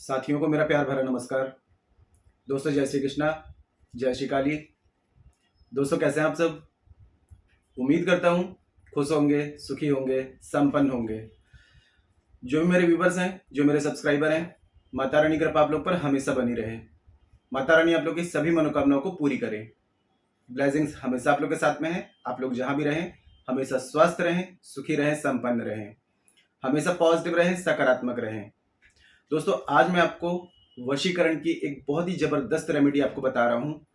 साथियों को मेरा प्यार भरा नमस्कार। दोस्तों जय श्री कृष्णा, जय श्री काली। दोस्तों कैसे हैं आप सब? उम्मीद करता हूँ खुश होंगे, सुखी होंगे, संपन्न होंगे। जो भी मेरे व्यूवर्स हैं, जो मेरे सब्सक्राइबर हैं, माता रानी की कृपा आप लोग पर हमेशा बनी रहे। माता रानी आप लोग की सभी मनोकामनाओं को पूरी करें। ब्लेसिंग्स हमेशा आप लोग के साथ में है। आप लोग जहाँ भी रहें हमेशा स्वस्थ रहें, सुखी रहें, संपन्न रहें, हमेशा पॉजिटिव रहें, सकारात्मक रहें। दोस्तों आज मैं आपको वशीकरण की एक बहुत ही जबरदस्त रेमेडी आपको बता रहा हूँ।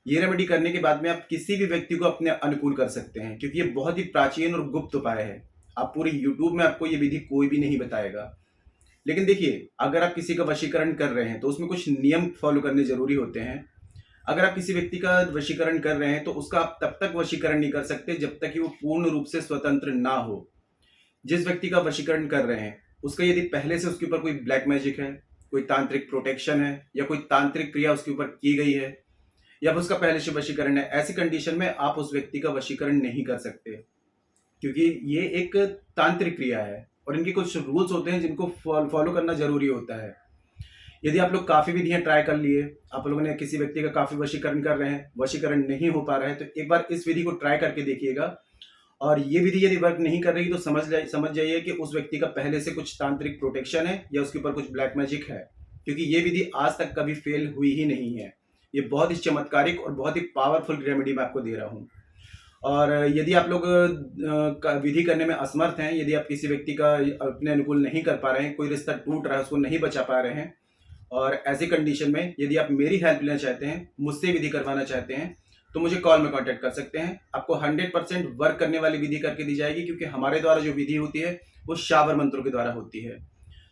ये रेमेडी करने के बाद में आप किसी भी व्यक्ति को अपने अनुकूल कर सकते हैं, क्योंकि ये बहुत ही प्राचीन और गुप्त उपाय है। आप पूरे यूट्यूब में आपको ये विधि कोई भी नहीं बताएगा। लेकिन देखिए, अगर आप किसी का वशीकरण कर रहे हैं तो उसमें कुछ नियम फॉलो करने जरूरी होते हैं। अगर आप किसी व्यक्ति का वशीकरण कर रहे हैं तो उसका आप तब तक वशीकरण नहीं कर सकते जब तक कि वो पूर्ण रूप से स्वतंत्र ना हो। जिस व्यक्ति का वशीकरण कर रहे हैं उसका यदि पहले से उसके ऊपर कोई ब्लैक मैजिक है, कोई तांत्रिक प्रोटेक्शन है, या कोई तांत्रिक क्रिया उसके ऊपर की गई है, या उसका पहले से वशीकरण है, ऐसी कंडीशन में आप उस व्यक्ति का वशीकरण नहीं कर सकते, क्योंकि ये एक तांत्रिक क्रिया है और इनके कुछ रूल्स होते हैं जिनको फॉलो करना जरूरी होता है। यदि आप लोग काफी विधियां ट्राई कर लिए, आप लोगों ने किसी व्यक्ति का काफी वशीकरण कर रहे हैं, वशीकरण नहीं हो पा रहा है, तो एक बार इस विधि को ट्राई करके देखिएगा। और ये विधि यदि वर्क नहीं कर रही तो समझ जाइए कि उस व्यक्ति का पहले से कुछ तांत्रिक प्रोटेक्शन है या उसके ऊपर कुछ ब्लैक मैजिक है, क्योंकि ये विधि आज तक कभी फेल हुई ही नहीं है। ये बहुत ही चमत्कारिक और बहुत ही पावरफुल रेमेडी मैं आपको दे रहा हूँ। और यदि आप लोग विधि करने में असमर्थ हैं, यदि आप किसी व्यक्ति का अपने अनुकूल नहीं कर पा रहे हैं, कोई रिश्ता टूट रहा है, उसको नहीं बचा पा रहे हैं, और ऐसी कंडीशन में यदि आप मेरी हेल्प लेना चाहते हैं, मुझसे विधि करवाना चाहते हैं, तो मुझे कॉल में कांटेक्ट कर सकते हैं। आपको 100% वर्क करने वाली विधि करके दी जाएगी, क्योंकि हमारे द्वारा जो विधि होती है वो शावर मंत्रों के द्वारा होती है।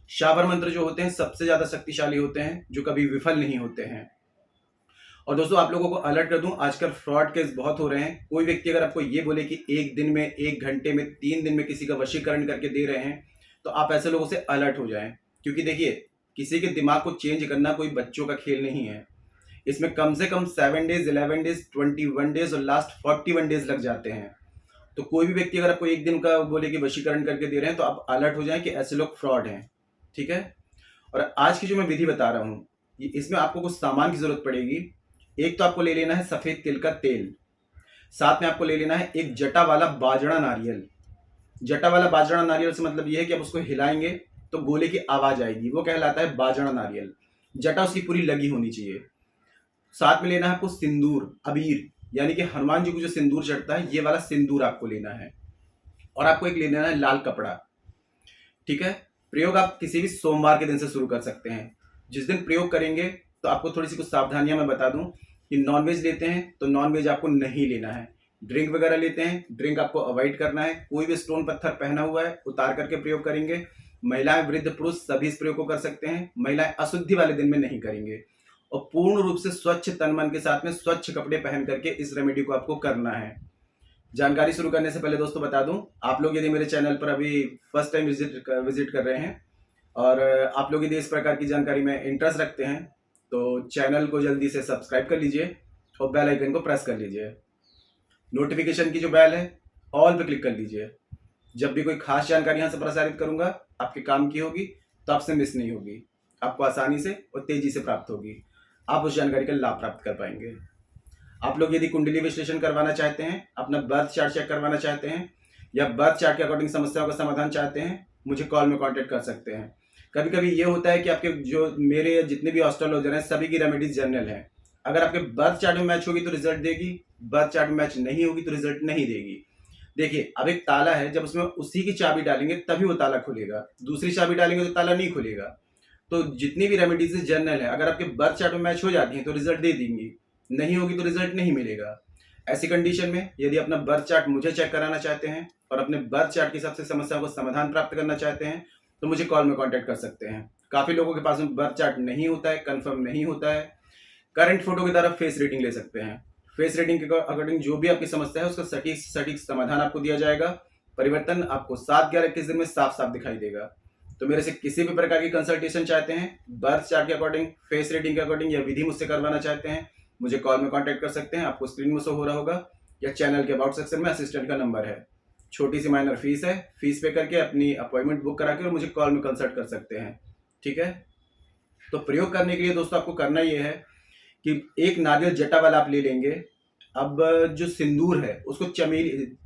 शावर मंत्र जो होते हैं सबसे ज्यादा शक्तिशाली होते हैं, जो कभी विफल नहीं होते हैं। और दोस्तों आप लोगों को अलर्ट कर दूं, आजकल फ्रॉड केस बहुत हो रहे हैं। कोई व्यक्ति अगर आपको ये बोले कि एक दिन में, एक घंटे में, 3 दिन में किसी का वशीकरण करके दे रहे हैं, तो आप ऐसे लोगों से अलर्ट हो जाएं। क्योंकि देखिए, किसी के दिमाग को चेंज करना कोई बच्चों का खेल नहीं है। इसमें कम से कम 7 डेज, 11 डेज, 21 डेज और लास्ट 41 डेज लग जाते हैं। तो कोई भी व्यक्ति अगर आपको एक दिन का बोले कि वशीकरण करके दे रहे हैं, तो आप अलर्ट हो जाएं कि ऐसे लोग फ्रॉड हैं। ठीक है। और आज की जो मैं विधि बता रहा हूँ, इसमें आपको कुछ सामान की जरूरत पड़ेगी। एक तो आपको ले लेना है सफेद तिल का तेल, साथ में आपको ले लेना है एक जटा वाला बाजरा नारियल। जटा वाला बाजरा नारियल से मतलब यह है कि आप उसको हिलाएंगे तो गोले की आवाज आएगी, वो कहलाता है बाजरा नारियल। जटा उसकी पूरी लगी होनी चाहिए। साथ में लेना है आपको सिंदूर, अबीर, यानी कि हनुमान जी को जो सिंदूर चढ़ता है, ये वाला सिंदूर आपको लेना है। और आपको एक लेना है लाल कपड़ा। ठीक है। प्रयोग आप किसी भी सोमवार के दिन से शुरू कर सकते हैं। जिस दिन प्रयोग करेंगे तो आपको थोड़ी सी कुछ सावधानियां मैं बता दूं कि नॉनवेज लेते हैं तो नॉनवेज आपको नहीं लेना है। ड्रिंक वगैरह लेते हैं, ड्रिंक आपको अवॉइड करना है। कोई भी स्टोन पत्थर पहना हुआ है उतार करके प्रयोग करेंगे। महिलाएं, वृद्ध, पुरुष सभी इस प्रयोग को कर सकते हैं। महिलाएं अशुद्धि वाले दिन में नहीं करेंगे। और पूर्ण रूप से स्वच्छ तन मन के साथ में स्वच्छ कपड़े पहन करके इस रेमेडी को आपको करना है। जानकारी शुरू करने से पहले दोस्तों बता दूं, आप लोग यदि मेरे चैनल पर अभी फर्स्ट टाइम विजिट कर रहे हैं और आप लोग यदि इस प्रकार की जानकारी में इंटरेस्ट रखते हैं, तो चैनल को जल्दी से सब्सक्राइब कर लीजिए और बेल आइकन को प्रेस कर लीजिए। नोटिफिकेशन की जो बेल है ऑल पे क्लिक कर लीजिए। जब भी कोई खास जानकारी यहाँ से प्रसारित करूंगा आपके काम की होगी, तो आपसे मिस नहीं होगी, आपको आसानी से और तेजी से प्राप्त होगी। आप उस जानकारी का लाभ प्राप्त कर पाएंगे। आप लोग यदि कुंडली विश्लेषण करवाना चाहते हैं, अपना बर्थ चार्ट चेक करवाना चाहते हैं, या बर्थ चार्ट के अकॉर्डिंग समस्याओं का समाधान चाहते हैं, मुझे कॉल में कांटेक्ट कर सकते हैं। कभी कभी ये होता है कि आपके जो मेरे जितने भी एस्ट्रोलॉजर हैं सभी की रेमेडीज जनरल है। अगर आपके बर्थ चार्ट में मैच होगी तो रिजल्ट देगी, बर्थ चार्ट में मैच नहीं होगी तो रिजल्ट नहीं देगी। देखिए, अब एक ताला है, जब उसमें उसी की चाबी डालेंगे तभी वो ताला खुलेगा, दूसरी चाबी डालेंगे तो ताला नहीं खुलेगा। तो जितनी भी रेमेडीज जनरल है, अगर आपके बर्थ चार्ट में मैच हो जाती है तो रिजल्ट दे देंगी, नहीं होगी तो रिजल्ट नहीं मिलेगा। ऐसी कंडीशन में यदि अपना बर्थ चार्ट मुझे चेक कराना चाहते हैं और अपने बर्थ चार्ट के हिसाब से समस्याओं को समाधान प्राप्त करना चाहते हैं, तो मुझे कॉल में कांटेक्ट कर सकते हैं। काफी लोगों के पास में बर्थ चार्ट नहीं होता है, कंफर्म नहीं होता है। करंट फोटो की तरह फेस रेटिंग ले सकते हैं। फेस रेटिंग के अकॉर्डिंग जो भी आपकी समस्या है उसका सटीक समाधान आपको दिया जाएगा। परिवर्तन आपको 7, 11, 21 दिन में साफ साफ दिखाई देगा। तो मेरे से किसी भी प्रकार की कंसल्टेशन चाहते हैं, बर्थ चार्ट के अकॉर्डिंग, फेस रेटिंग के अकॉर्डिंग, या विधि मुझसे करवाना चाहते हैं, मुझे कॉल में कांटेक्ट कर सकते हैं। आपको स्क्रीन में शो हो रहा होगा या चैनल के अबाउट सेक्शन में असिस्टेंट का नंबर है। छोटी सी माइनर फीस है, फीस पे करके अपनी अपॉइंटमेंट बुक करा के मुझे कॉल में कंसल्ट कर सकते हैं। ठीक है। तो प्रयोग करने के लिए दोस्तों आपको करना ये है कि एक नारियल जटा वाला आप ले लेंगे। अब जो सिंदूर है उसको चमेली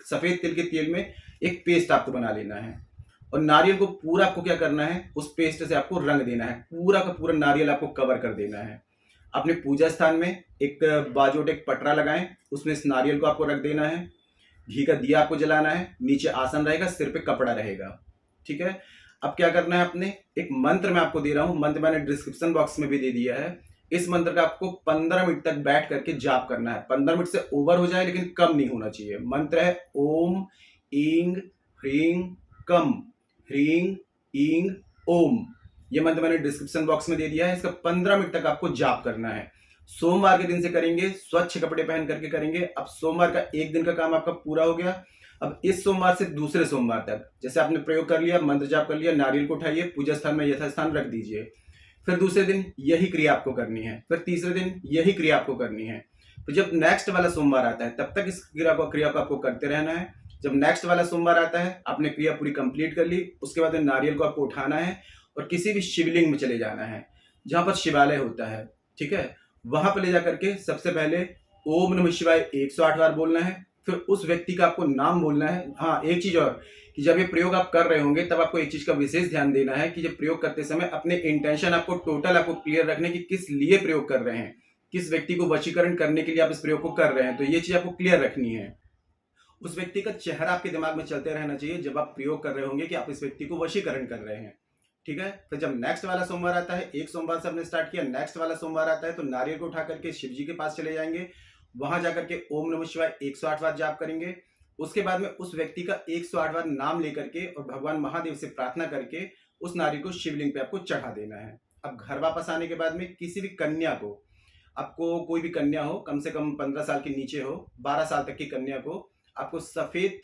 सफेद तिल के तेल में एक पेस्ट आपको बना लेना है, और नारियल को पूरा आपको क्या करना है, उस पेस्ट से आपको रंग देना है, पूरा का पूरा नारियल आपको कवर कर देना है। अपने पूजा स्थान में एक बाजोट एक पटरा लगाएं, उसमें इस नारियल को आपको रख देना है, घी का दिया आपको जलाना है, नीचे आसन रहेगा, सिर पे कपड़ा रहेगा। ठीक है, अब क्या करना है, अपने एक मंत्र मैं आपको दे रहा हूं, मंत्र मैंने डिस्क्रिप्शन बॉक्स में भी दे दिया है। इस मंत्र का आपको 15 मिनट तक बैठ करके जाप करना है। 15 मिनट से ओवर हो जाए लेकिन कम नहीं होना चाहिए। मंत्र है ओम ईंग ह्रीं कम ह्रीं ईंग ओम। ये मंत्र मैंने डिस्क्रिप्शन बॉक्स में दे दिया है। इसका 15 मिनट तक आपको जाप करना है। सोमवार के दिन से करेंगे, स्वच्छ कपड़े पहन करके करेंगे। अब सोमवार का एक दिन का काम आपका पूरा हो गया। अब इस सोमवार से दूसरे सोमवार तक, जैसे आपने प्रयोग कर लिया, मंत्र जाप कर लिया, नारियल को उठाइए, पूजा स्थान में यथास्थान रख दीजिए। फिर दूसरे दिन यही क्रिया आपको करनी है, फिर तीसरे दिन यही क्रिया आपको करनी है। तो जब नेक्स्ट वाला सोमवार आता है तब तक इस क्रिया को आपको करते रहना है। जब नेक्स्ट वाला सोमवार आता है, आपने क्रिया पूरी कंप्लीट कर ली, उसके बाद नारियल को आपको उठाना है और किसी भी शिवलिंग में चले जाना है जहां पर शिवालय होता है। ठीक है, वहां पर ले जाकर के सबसे पहले ओम नमः शिवाय 108 बार बोलना है। फिर उस व्यक्ति का आपको नाम बोलना है। हाँ, एक चीज और, कि जब ये प्रयोग आप कर रहे होंगे तब आपको एक चीज का विशेष ध्यान देना है कि जब प्रयोग करते समय अपने इंटेंशन आपको टोटल आपको क्लियर रखने की, किस लिए प्रयोग कर रहे हैं, किस व्यक्ति को वशीकरण करने के लिए आप इस प्रयोग को कर रहे हैं, तो ये चीज आपको क्लियर रखनी है। उस व्यक्ति का चेहरा आपके दिमाग में चलते रहना चाहिए जब आप प्रयोग कर रहे होंगे कि आप इस व्यक्ति को वशीकरण कर रहे हैं। ठीक है, तो जब नेक्स्ट वाला सोमवार आता है, एक सोमवार से हमने स्टार्ट किया, नेक्स्ट वाला सोमवार आता है तो नारियल को उठा करके शिव जी के पास चले जाएंगे, वहां जाकर के ओम नमः शिवाय 108 बार जाप करेंगे। उसके बाद में उस व्यक्ति का 108 बार नाम लेकर के और भगवान महादेव से प्रार्थना करके उस नारियल को शिवलिंग पे आपको चढ़ा देना है। अब घर वापस आने के बाद में किसी भी कन्या को, आपको कोई भी कन्या हो, कम से कम 15 साल के नीचे हो, 12 साल तक की कन्या को आपको सफेद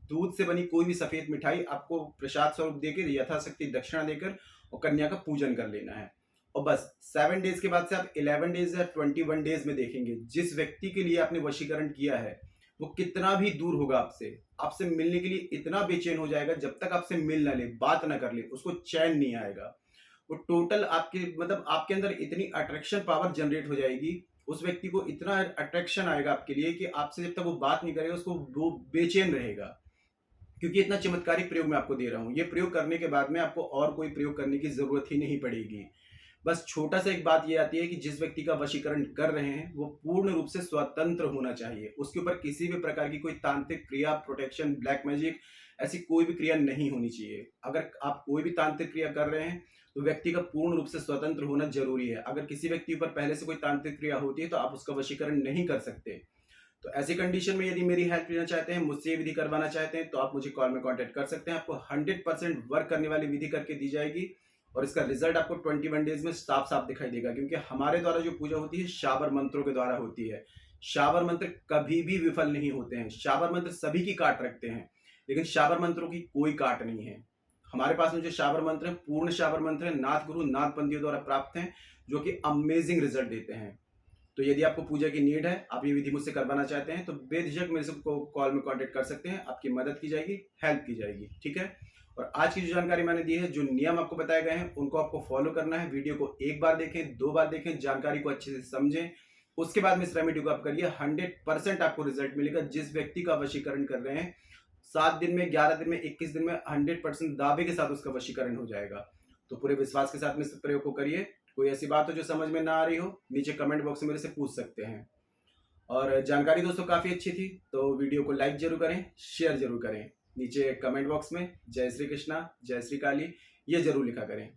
दूध से बनी कोई भी सफेद मिठाई आपको प्रसाद स्वरूप देकर यथाशक्ति दक्षिणा देकर और कन्या का पूजन कर लेना है। और बस 7 डेज के बाद से आप 11 डेज या 21 डेज में देखेंगे जिस व्यक्ति के लिए आपने वशीकरण किया है वो कितना भी दूर होगा आपसे, आपसे मिलने के लिए इतना बेचैन हो जाएगा, जब तक आपसे मिल ना ले, बात ना कर ले, उसको चैन नहीं आएगा। वो टोटल आपके मतलब आपके अंदर इतनी अट्रैक्शन पावर जनरेट हो जाएगी, उस व्यक्ति को इतना अट्रैक्शन आएगा आपके लिए कि आपसे जब तक वो बात नहीं करेगा उसको वो बेचैन रहेगा। क्योंकि इतना चमत्कारिक प्रयोग मैं आपको दे रहा हूँ। ये प्रयोग करने के बाद में आपको और कोई प्रयोग करने की जरूरत ही नहीं पड़ेगी। बस छोटा सा एक बात ये आती है कि जिस व्यक्ति का वशीकरण कर रहे हैं वो पूर्ण रूप से स्वतंत्र होना चाहिए। उसके ऊपर किसी भी प्रकार की कोई तांत्रिक क्रिया, प्रोटेक्शन, ब्लैक मैजिक, ऐसी कोई भी क्रिया नहीं होनी चाहिए। अगर आप कोई भी तांत्रिक क्रिया कर रहे हैं तो व्यक्ति का पूर्ण रूप से स्वतंत्र होना जरूरी है। अगर किसी व्यक्ति पर पहले से कोई तांत्रिक क्रिया होती है तो आप उसका वशीकरण नहीं कर सकते। तो ऐसी कंडीशन में यदि मेरी हेल्प लेना चाहते हैं, मुझसे ये विधि करवाना चाहते हैं, तो आप मुझे कॉल में कांटेक्ट कर सकते हैं। आपको 100% वर्क करने वाली विधि करके दी जाएगी और इसका रिजल्ट आपको 21 डेज में साफ साफ दिखाई देगा। क्योंकि हमारे द्वारा जो पूजा होती है शाबर मंत्रों के द्वारा होती है। शाबर मंत्र कभी भी विफल नहीं होते हैं। शाबर मंत्र सभी की काट रखते हैं लेकिन शाबर मंत्रों की कोई काट नहीं है। हमारे पास में जो शाबर मंत्र है पूर्ण शाबर मंत्र है, नाथ गुरु नाथ पंडियों द्वारा प्राप्त हैं, जो कि अमेजिंग रिजल्ट देते हैं। तो यदि आपको पूजा की नीड है, आप ये विधि मुझसे करवाना चाहते हैं, तो बेझिझक मेरे से कॉल में कांटेक्ट कर सकते हैं। आपकी मदद की जाएगी, हेल्प की जाएगी। ठीक है, और आज की जो जानकारी मैंने दी है, जो नियम आपको बताए गए हैं, उनको आपको फॉलो करना है। वीडियो को एक बार देखें, 2 बार देखें, जानकारी को अच्छे से समझें, उसके बाद में इस रेमेडी को आप करिए। 100% आपको रिजल्ट मिलेगा। जिस व्यक्ति का वशीकरण कर रहे हैं 7 दिन में, 11 दिन में, 21 दिन में 100% दावे के साथ उसका वशीकरण हो जाएगा। तो पूरे विश्वास के साथ में इस प्रयोग को करिए। कोई ऐसी बात हो जो समझ में ना आ रही हो, नीचे कमेंट बॉक्स में मेरे से पूछ सकते हैं। और जानकारी दोस्तों काफ़ी अच्छी थी, तो वीडियो को लाइक जरूर करें, शेयर जरूर करें। नीचे कमेंट बॉक्स में जय श्री कृष्णा, जय श्री काली ये जरूर लिखा करें।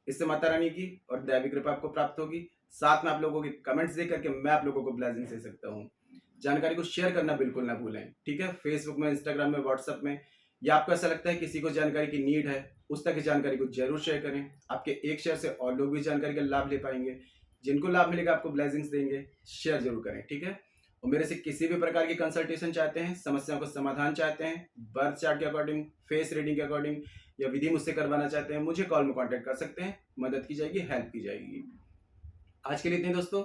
इससे माता रानी की और दैवी कृपा आपको प्राप्त होगी। साथ में आप लोगों के कमेंट्स देख करके मैं आप लोगों को ब्लेसिंग दे सकता हूँ। जानकारी को शेयर करना बिल्कुल ना भूलें। ठीक है, फेसबुक में, इंस्टाग्राम में, व्हाट्सएप में, या आपको ऐसा लगता है किसी को जानकारी की नीड है, उस तक की जानकारी को जरूर शेयर करें। आपके एक शेयर से और लोग भी जानकारी का लाभ ले पाएंगे। जिनको लाभ मिलेगा आपको ब्लेसिंग्स देंगे। शेयर जरूर करें। ठीक है, और मेरे से किसी भी प्रकार की कंसल्टेशन चाहते हैं, समस्याओं का समाधान चाहते हैं, बर्थ चार्ट के अकॉर्डिंग, फेस रीडिंग के अकॉर्डिंग, या विधि मुझसे करवाना चाहते हैं, मुझे कॉल में कांटेक्ट कर सकते हैं। मदद की जाएगी, हेल्प की जाएगी। आज के लिए इतने दोस्तों,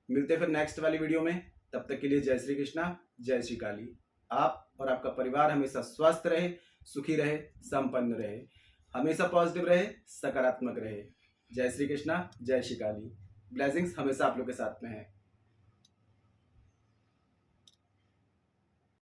मिलते हैं फिर नेक्स्ट वाली वीडियो में। तब तक के लिए जय श्री कृष्णा, जय श्री काली। आप और आपका परिवार हमेशा स्वस्थ रहे, सुखी रहे, संपन्न रहे, हमेशा पॉजिटिव रहे, सकारात्मक रहे। जय श्री कृष्णा, जय श्री काली। ब्लेसिंग्स हमेशा आप लोग के साथ में है।